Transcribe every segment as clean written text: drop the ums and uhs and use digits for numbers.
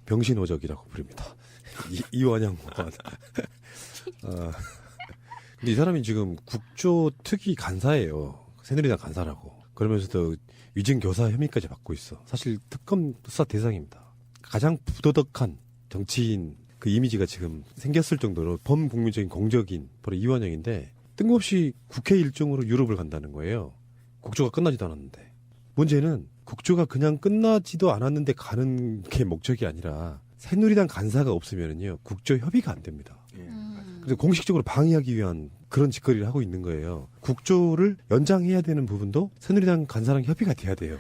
병신호적이라고 부릅니다. 이완영 의원. 근데 이 사람이 지금 국조 특위 간사예요. 새누리당 간사라고. 그러면서도 위증교사 혐의까지 받고 있어. 사실 특검 수사 대상입니다. 가장 부도덕한 정치인 그 이미지가 지금 생겼을 정도로 범국민적인 공적인 바로 이완영인데 뜬금없이 국회 일정으로 유럽을 간다는 거예요. 국조가 끝나지도 않았는데. 문제는 국조가 그냥 끝나지도 않았는데 가는 게 목적이 아니라 새누리당 간사가 없으면은요 국조 협의가 안 됩니다. 그래서 공식적으로 방해하기 위한 그런 짓거리를 하고 있는 거예요. 국조를 연장해야 되는 부분도 새누리당 간사랑 협의가 돼야 돼요.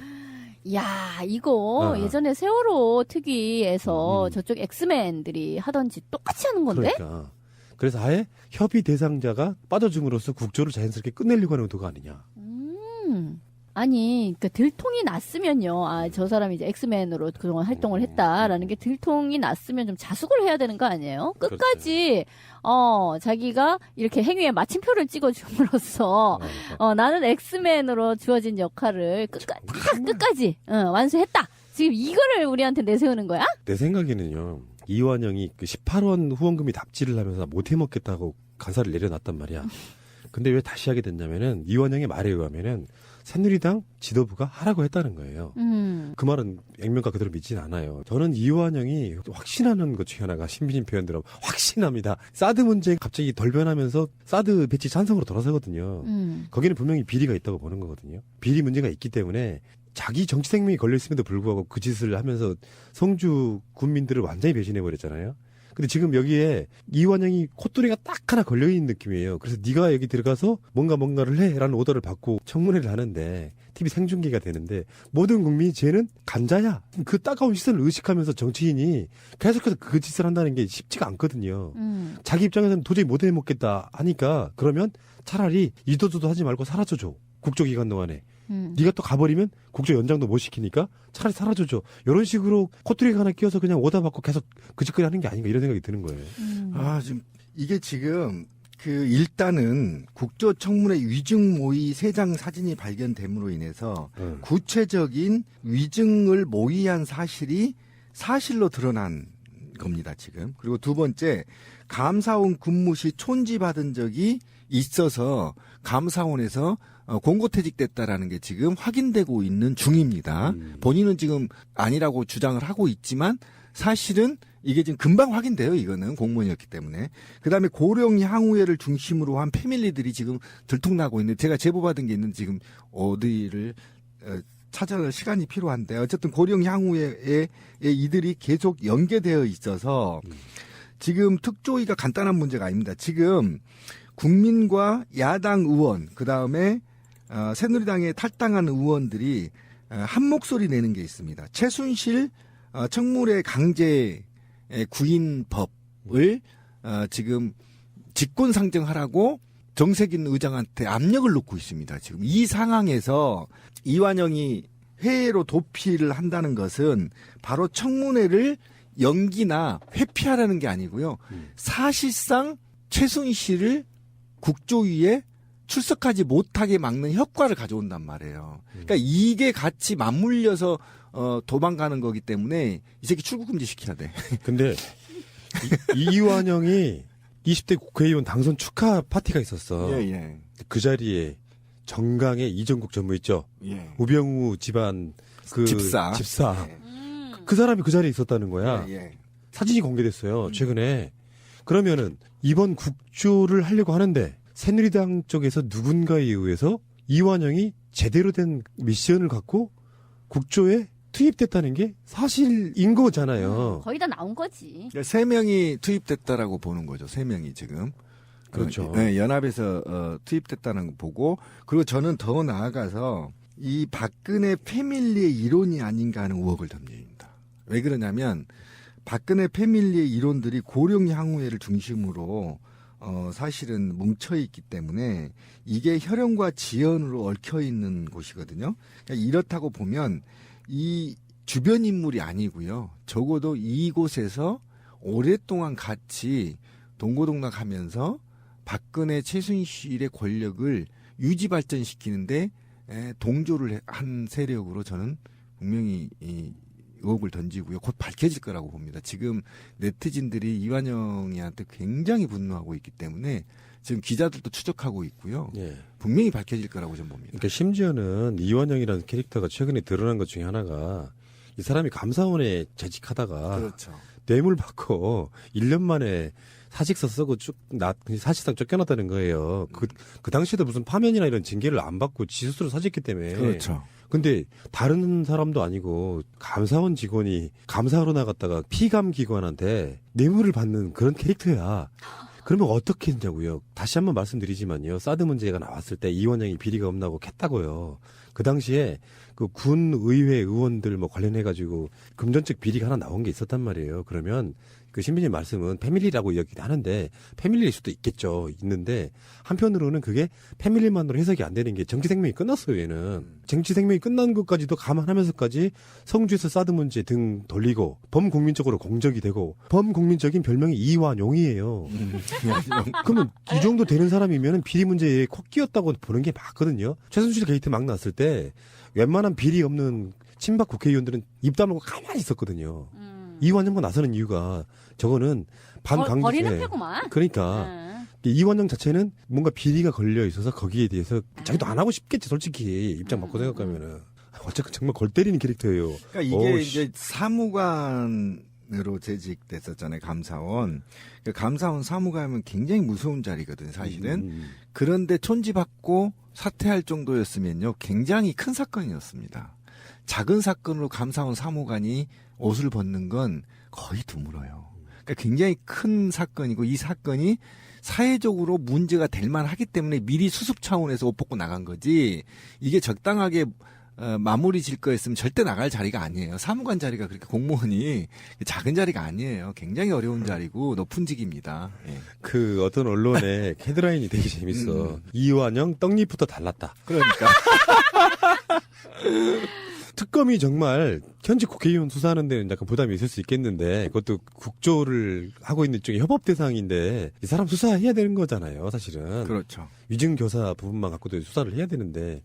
야, 이거 예전에 세월호 특위에서 저쪽 엑스맨들이 하던 짓 똑같이 하는 건데? 그러니까. 그래서 아예 협의 대상자가 빠져줌으로써 국조를 자연스럽게 끝내려고 하는 의도가 아니냐. 아니, 그 들통이 났으면요. 아, 저 사람이 이제 엑스맨으로 그동안 활동을 했다라는 게 들통이 났으면 좀 자숙을 해야 되는 거 아니에요? 끝까지, 자기가 이렇게 행위에 마침표를 찍어줌으로써, 나는 엑스맨으로 주어진 역할을 끝까지, 완수했다. 지금 이거를 우리한테 내세우는 거야? 내 생각에는요. 이완영이 그 18원 후원금이 납치를 하면서 못 해먹겠다고 간사를 내려놨단 말이야. 근데 왜 다시 하게 됐냐면은 이완영의 말에 의하면은 새누리당 지도부가 하라고 했다는 거예요. 그 말은 액면가 그대로 믿지는 않아요. 저는 이완영이 확신하는 것 중에 하나가 신비진 표현대로 확신합니다. 사드 문제 갑자기 돌변하면서 사드 배치 찬성으로 돌아서거든요. 거기는 분명히 비리가 있다고 보는 거거든요. 비리 문제가 있기 때문에 자기 정치 생명이 걸려있음에도 불구하고 그 짓을 하면서 성주 군민들을 완전히 배신해버렸잖아요. 근데 지금 여기에 이완영이 콧도리가 딱 하나 걸려있는 느낌이에요. 그래서 네가 여기 들어가서 뭔가를 해라는 오더를 받고 청문회를 하는데 TV 생중계가 되는데 모든 국민이 쟤는 간자야. 그 따가운 시선을 의식하면서 정치인이 계속해서 그 짓을 한다는 게 쉽지가 않거든요. 자기 입장에서는 도저히 못 해먹겠다 하니까 그러면 차라리 이도저도 하지 말고 사라져줘. 국조기간 동안에. 네가 또 가버리면 국조 연장도 못 시키니까 차라리 사라져줘. 이런 식으로 코트리가 하나 끼워서 그냥 오다 받고 계속 그 짓거리 하는 게 아닌가 이런 생각이 드는 거예요. 지금 이게 지금 일단은 국조청문회 위증 모의 3장 사진이 발견됨으로 인해서 구체적인 위증을 모의한 사실이 사실로 드러난 겁니다, 지금. 그리고 두 번째, 감사원 근무 시 촌지받은 적이 있어서 감사원에서 공고퇴직됐다라는 게 지금 확인되고 있는 중입니다. 본인은 지금 아니라고 주장을 하고 있지만 사실은 이게 지금 금방 확인돼요. 이거는 공무원이었기 때문에. 그다음에 고령 향후회를 중심으로 한 패밀리들이 지금 들통나고 있는, 제가 제보받은 게 있는데 지금 어디를 찾아낼 시간이 필요한데 어쨌든 고령 향후회에 이들이 계속 연계되어 있어서 지금 특조위가 간단한 문제가 아닙니다. 지금 국민과 야당 의원, 그다음에 새누리당에 탈당한 의원들이 한 목소리 내는 게 있습니다. 최순실 청문회 강제 구인법을 지금 직권 상정하라고 정세균 의장한테 압력을 놓고 있습니다. 지금 이 상황에서 이완영이 회의로 도피를 한다는 것은 바로 청문회를 연기나 회피하라는 게 아니고요. 사실상 최순실을 국조위에 출석하지 못하게 막는 효과를 가져온단 말이에요. 그러니까 이게 같이 맞물려서 도망가는 거기 때문에 이 새끼 출국금지 시켜야 돼. 근데 이완영이 20대 국회의원 당선 축하 파티가 있었어. 예. 그 자리에 정강의 이정국 전무 있죠. 예. 우병우 집안 그 집사. 예. 그 사람이 그 자리에 있었다는 거야. 예. 사진이 공개됐어요. 최근에. 그러면은 이번 국조를 하려고 하는데 새누리당 쪽에서 누군가에 의해서 이완영이 제대로 된 미션을 갖고 국조에 투입됐다는 게 사실인 거잖아요. 거의 다 나온 거지. 3명이 투입됐다라고 보는 거죠. 3명이 지금. 그렇죠. 네, 연합에서 투입됐다는 거 보고, 그리고 저는 더 나아가서 이 박근혜 패밀리의 이론이 아닌가 하는 의혹을 던집니다. 왜 그러냐면 박근혜 패밀리의 이론들이 고령 향후회를 중심으로 사실은 뭉쳐있기 때문에 이게 혈연과 지연으로 얽혀있는 곳이거든요. 그러니까 이렇다고 보면 이 주변 인물이 아니고요. 적어도 이곳에서 오랫동안 같이 동고동락하면서 박근혜 최순실의 권력을 유지 발전시키는데 동조를 한 세력으로 저는 분명히 의혹을 던지고요. 곧 밝혀질 거라고 봅니다. 지금 네티즌들이 이완영이한테 굉장히 분노하고 있기 때문에 지금 기자들도 추적하고 있고요. 예. 분명히 밝혀질 거라고 저는 봅니다. 그러니까 심지어는 이완영이라는 캐릭터가 최근에 드러난 것 중에 하나가 이 사람이 감사원에 재직하다가 그렇죠. 뇌물 받고 1년 만에 사직서 쓰고 사실상 쫓겨났다는 거예요. 그 당시에도 무슨 파면이나 이런 징계를 안 받고 지 스스로 사직했기 때문에. 그렇죠. 근데 다른 사람도 아니고 감사원 직원이 감사하러 나갔다가 피감 기관한테 뇌물을 받는 그런 캐릭터야. 그러면 어떻게 했냐고요. 다시 한번 말씀드리지만요. 사드 문제가 나왔을 때 이완영이 비리가 없나고 캤다고요. 그 당시에 그 군 의회 의원들 뭐 관련해가지고 금전적 비리가 하나 나온 게 있었단 말이에요. 그러면 그 신비님 말씀은 패밀리라고 이야기를 하는데 패밀리일 수도 있겠죠. 있는데 한편으로는 그게 패밀리만으로 해석이 안 되는 게 정치 생명이 끝났어요. 얘는 정치 생명이 끝난 것까지도 감안하면서까지 성주에서 사드 문제 등 돌리고 범국민적으로 공적이 되고 범국민적인 별명이 이완용이에요. 그러면 이 정도 되는 사람이면 비리 문제에 콕 끼었다고 보는 게 맞거든요. 최순실 게이트 막 났을 때 웬만한 비리 없는 친박 국회의원들은 입 다물고 가만히 있었거든요. 이완영과 나서는 이유가 저거는 반강제. 버리는 패구만. 그러니까 이완영 자체는 뭔가 비리가 걸려 있어서 거기에 대해서 자기도 안 하고 싶겠지 솔직히 입장 바꿔 생각하면은 어쨌든 정말 골 때리는 캐릭터예요. 그러니까 이게 이제 사무관으로 재직됐었잖아요. 감사원. 그 감사원 사무관은 굉장히 무서운 자리거든요. 사실은. 그런데 촌지받고 사퇴할 정도였으면요. 굉장히 큰 사건이었습니다. 작은 사건으로 감사원 사무관이 옷을 벗는 건 거의 드물어요. 그러니까 굉장히 큰 사건이고 이 사건이 사회적으로 문제가 될 만하기 때문에 미리 수습 차원에서 옷 벗고 나간 거지 이게 적당하게 마무리 질 거였으면 절대 나갈 자리가 아니에요. 사무관 자리가 그렇게 공무원이 작은 자리가 아니에요. 굉장히 어려운 자리고 높은 직입니다. 예. 그 어떤 언론의 헤드라인이 되게 재밌어. 이완영 떡잎부터 달랐다. 그러니까. 특검이 정말 현직 국회의원 수사하는 데는 약간 부담이 있을 수 있겠는데 그것도 국조를 하고 있는 쪽의 협업 대상인데 이 사람 수사해야 되는 거잖아요. 사실은. 그렇죠. 위증교사 부분만 갖고도 수사를 해야 되는데